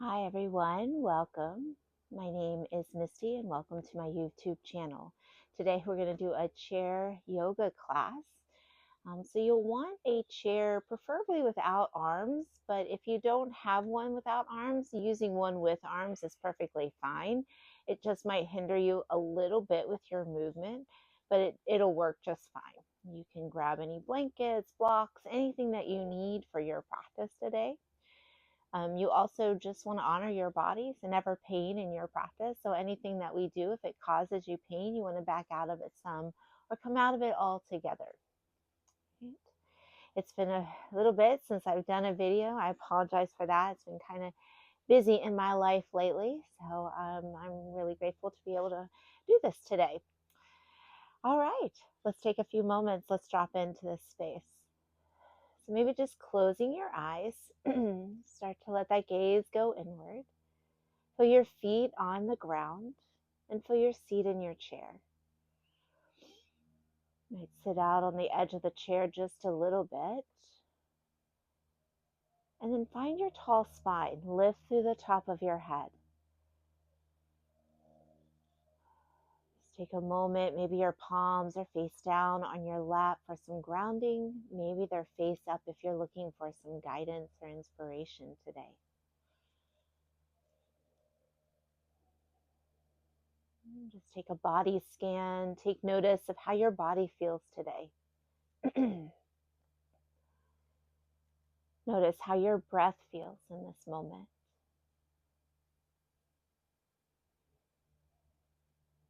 Hi everyone, welcome. My name is Misty and welcome to my YouTube channel. Today we're going to do a chair yoga class. So you'll want a chair preferably without arms, but if you don't have one without arms, using one with arms is perfectly fine. It just might hinder you a little bit with your movement, but it'll work just fine. You can grab any blankets, blocks, anything that you need for your practice today. You also just want to honor your body, so never pain in your practice. So anything that we do, if it causes you pain, you want to back out of it some or come out of it altogether. Right? It's been a little bit since I've done a video. I apologize for that. It's been kind of busy in my life lately. So I'm really grateful to be able to do this today. All right, let's take a few moments. Let's drop into this space. So maybe just closing your eyes, start to let that gaze go inward. Feel your feet on the ground and feel your seat in your chair. You might sit out on the edge of the chair just a little bit. And then find your tall spine. Lift through the top of your head. Just take a moment. Maybe your palms are face down on your lap for some grounding. Maybe they're face up if you're looking for some guidance or inspiration today. Just take a body scan. Take notice of how your body feels today. Notice how your breath feels in this moment.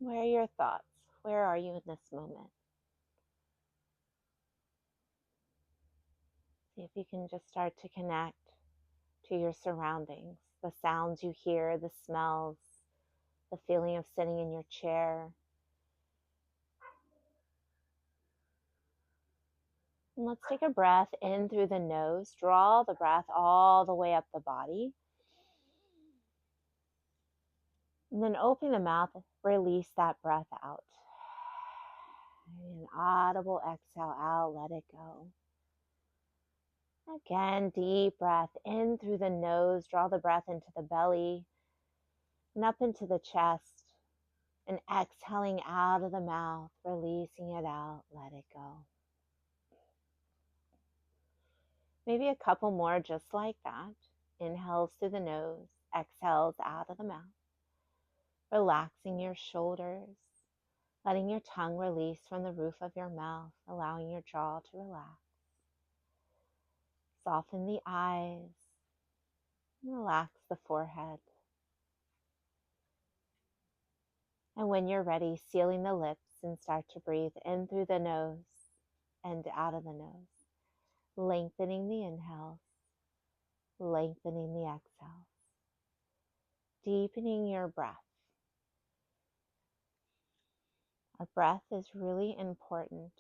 Where are your thoughts? Where are you in this moment? See if you can just start to connect to your surroundings, the sounds you hear, the smells, the feeling of sitting in your chair. And let's take a breath in through the nose. Draw the breath all the way up the body. And then open the mouth, release that breath out. An audible exhale out, let it go. Again, deep breath in through the nose. Draw the breath into the belly and up into the chest. And exhaling out of the mouth, releasing it out, let it go. Maybe a couple more just like that. Inhales through the nose, exhales out of the mouth. Relaxing your shoulders, letting your tongue release from the roof of your mouth, allowing your jaw to relax. Soften the eyes, and relax the forehead. And when you're ready, sealing the lips and start to breathe in through the nose and out of the nose. Lengthening the inhales, lengthening the exhales. Deepening your breath. Our breath is really important.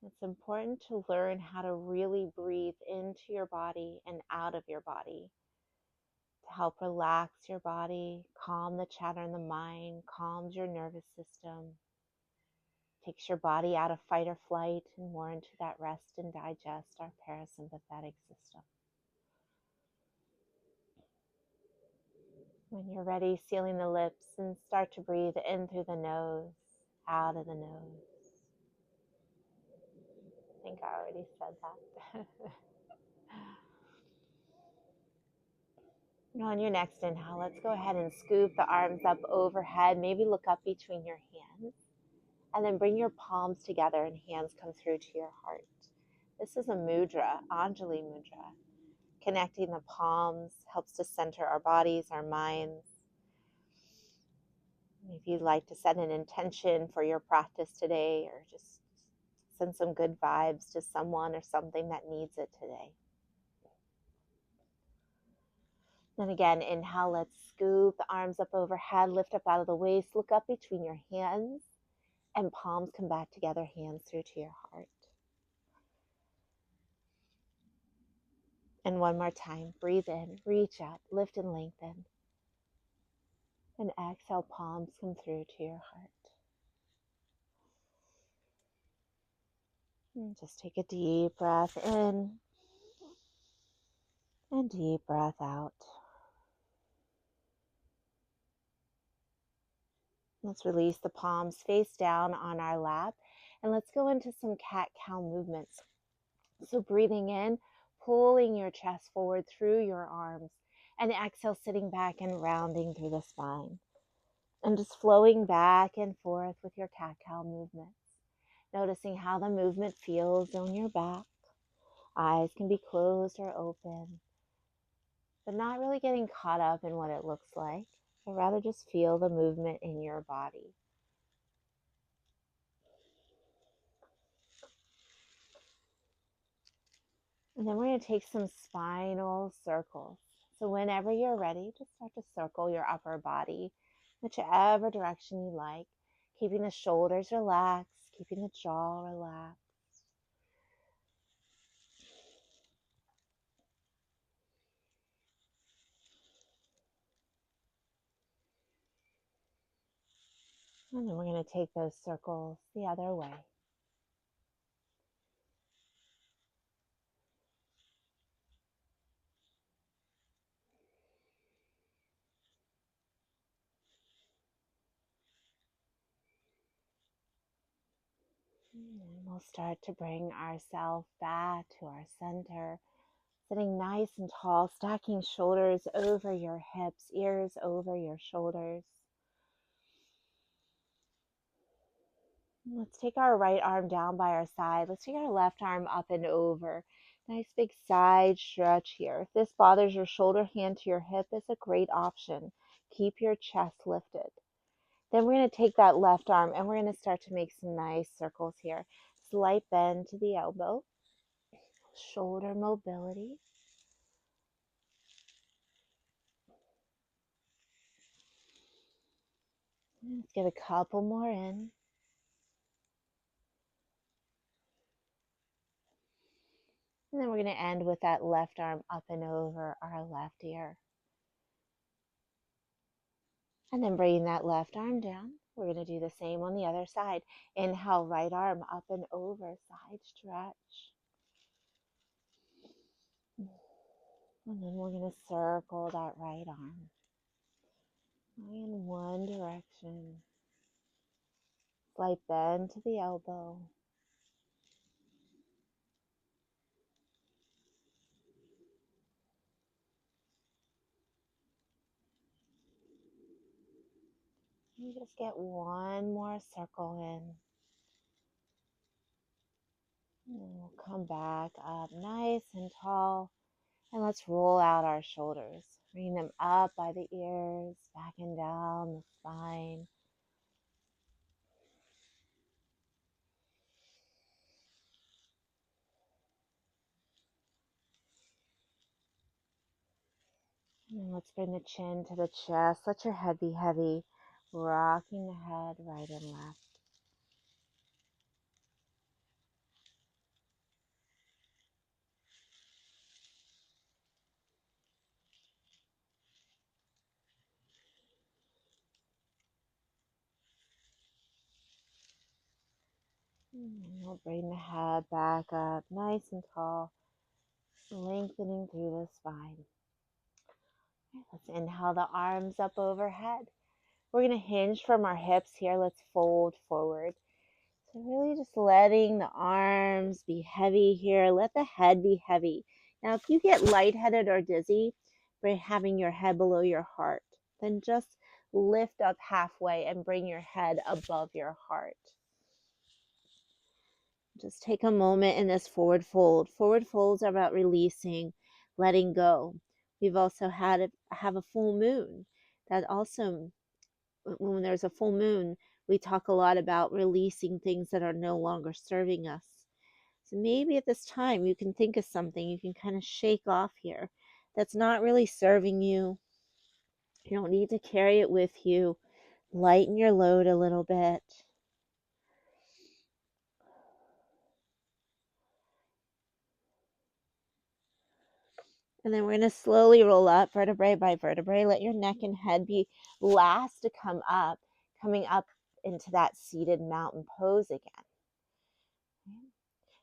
It's important to learn how to really breathe into your body and out of your body to help relax your body, calm the chatter in the mind, calms your nervous system, takes your body out of fight or flight and more into that rest and digest, our parasympathetic system. When you're ready, sealing the lips and start to breathe in through the nose, out of the nose. I think I already said that. On your next inhale, let's go ahead and scoop the arms up overhead. Maybe look up between your hands. And then bring your palms together and hands come through to your heart. This is a mudra, Anjali Mudra. Connecting the palms helps to center our bodies, our minds. If you'd like to set an intention for your practice today or just send some good vibes to someone or something that needs it today. Then again, inhale, let's scoop the arms up overhead, lift up out of the waist, look up between your hands, and palms come back together, hands through to your heart. And one more time, breathe in, reach up, lift and lengthen. And exhale, palms come through to your heart. And just take a deep breath in and deep breath out. Let's release the palms face down on our lap, and let's go into some cat-cow movements. So breathing in, pulling your chest forward through your arms, and exhale, sitting back and rounding through the spine. And just flowing back and forth with your cat-cow movements. Noticing how the movement feels on your back. Eyes can be closed or open, but not really getting caught up in what it looks like, but rather just feel the movement in your body. And then we're going to take some spinal circles. So whenever you're ready, just start to circle your upper body, whichever direction you like, keeping the shoulders relaxed, keeping the jaw relaxed. And then we're going to take those circles the other way. And we'll start to bring ourselves back to our center, sitting nice and tall, stacking shoulders over your hips, ears over your shoulders. Let's take our right arm down by our side. Let's take our left arm up and over. Nice big side stretch here. If this bothers your shoulder, hand to your hip is a great option. Keep your chest lifted. Then we're going to take that left arm and we're going to start to make some nice circles here. Slight bend to the elbow. Shoulder mobility. Let's get a couple more in. And then we're going to end with that left arm up and over our left ear. And then bringing that left arm down. We're going to do the same on the other side. Inhale, right arm up and over, side stretch. And then we're going to circle that right arm in one direction. Slight bend to the elbow. You just get one more circle in. And then we'll come back up nice and tall. And let's roll out our shoulders. Bring them up by the ears, back and down the spine. And let's bring the chin to the chest. Let your head be heavy, rocking the head right and left. And we'll bring the head back up nice and tall, lengthening through the spine. Let's inhale the arms up overhead. We're going to hinge from our hips here. Let's fold forward. So really just letting the arms be heavy here. Let the head be heavy. Now, if you get lightheaded or dizzy by having your head below your heart, then just lift up halfway and bring your head above your heart. Just take a moment in this forward fold. Forward folds are about releasing, letting go. We've also have a full moon. That also, when there's a full moon, we talk a lot about releasing things that are no longer serving us. So maybe at this time you can think of something you can kind of shake off here that's not really serving you. You don't need to carry it with you. Lighten your load a little bit. And then we're going to slowly roll up vertebrae by vertebrae. Let your neck and head be last to come up, coming up into that seated mountain pose again.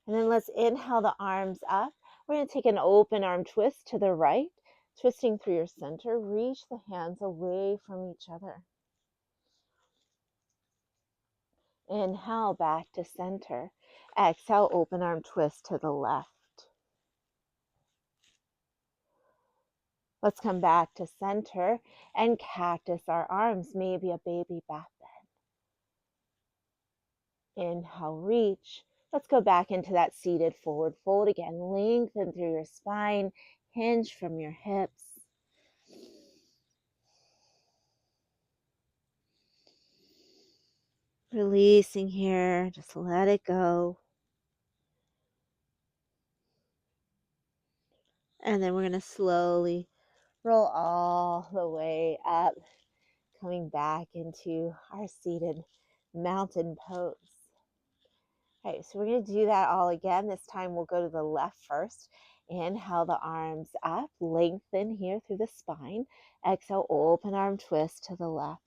And then let's inhale the arms up. We're going to take an open arm twist to the right, twisting through your center. Reach the hands away from each other. Inhale, back to center. Exhale, open arm twist to the left. Let's come back to center and cactus our arms, maybe a baby back bend. Inhale, reach. Let's go back into that seated forward fold again. Lengthen through your spine, hinge from your hips. Releasing here, just let it go. And then we're going to slowly roll all the way up, coming back into our seated mountain pose. Okay, so we're going to do that all again. This time we'll go to the left first. Inhale the arms up, lengthen here through the spine. Exhale, open arm twist to the left.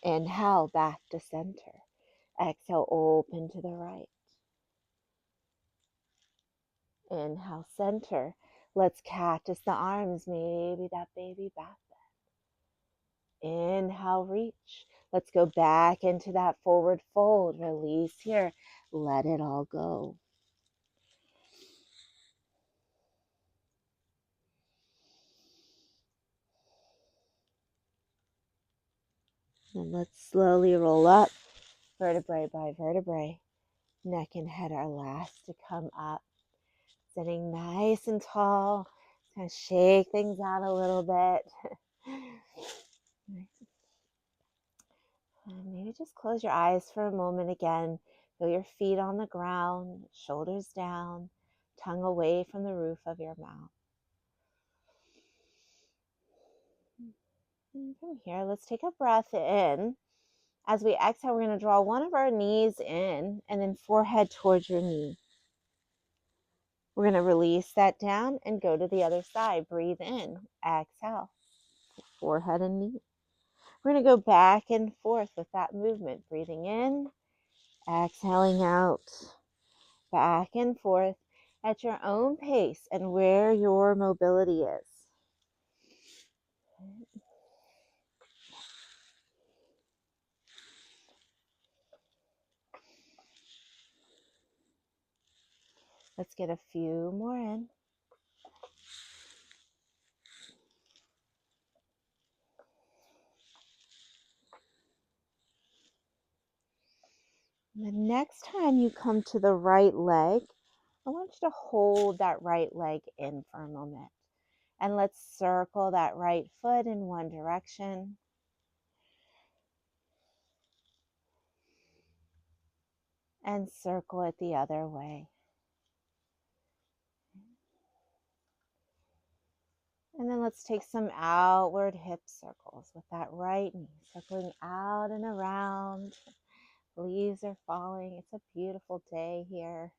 Inhale, back to center. Exhale, open to the right. Inhale, center. Let's cactus the arms, maybe that baby back bend. Inhale, reach. Let's go back into that forward fold. Release here. Let it all go. And let's slowly roll up, vertebrae by vertebrae. Neck and head are last to come up. Sitting nice and tall. Kind of shake things out a little bit. And maybe just close your eyes for a moment again. Feel your feet on the ground, shoulders down, tongue away from the roof of your mouth. And from here, let's take a breath in. As we exhale, we're going to draw one of our knees in and then forehead towards your knee. We're going to release that down and go to the other side. Breathe in, exhale, forehead and knee. We're going to go back and forth with that movement. Breathing in, exhaling out, back and forth at your own pace and where your mobility is. Let's get a few more in. The next time you come to the right leg, I want you to hold that right leg in for a moment. And let's circle that right foot in one direction. And circle it the other way. And then let's take some outward hip circles with that right knee, circling out and around. Leaves are falling. It's a beautiful day here.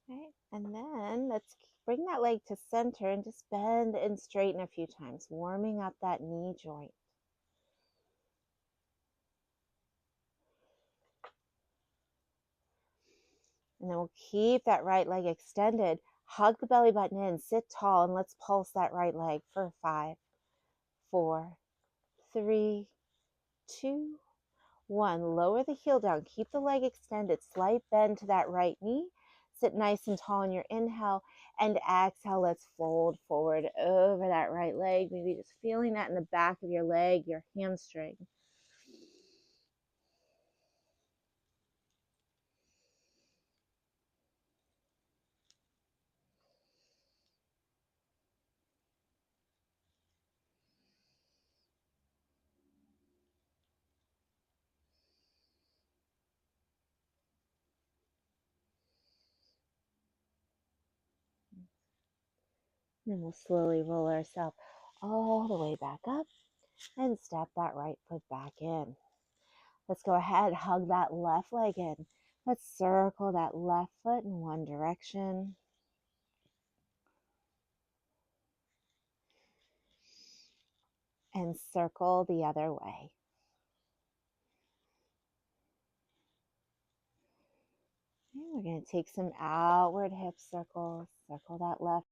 Okay. And then let's bring that leg to center and just bend and straighten a few times, warming up that knee joint. And then we'll keep that right leg extended. Hug the belly button in, sit tall, and let's pulse that right leg for 5, 4, 3, 2, 1. Lower the heel down. Keep the leg extended. Slight bend to that right knee. Sit nice and tall on your inhale. And exhale, let's fold forward over that right leg. Maybe just feeling that in the back of your leg, your hamstring. Then we'll slowly roll ourselves all the way back up and step that right foot back in. Let's go ahead, hug that left leg in. Let's circle that left foot in one direction. And circle the other way. And We're going to take some outward hip circles. Circle that left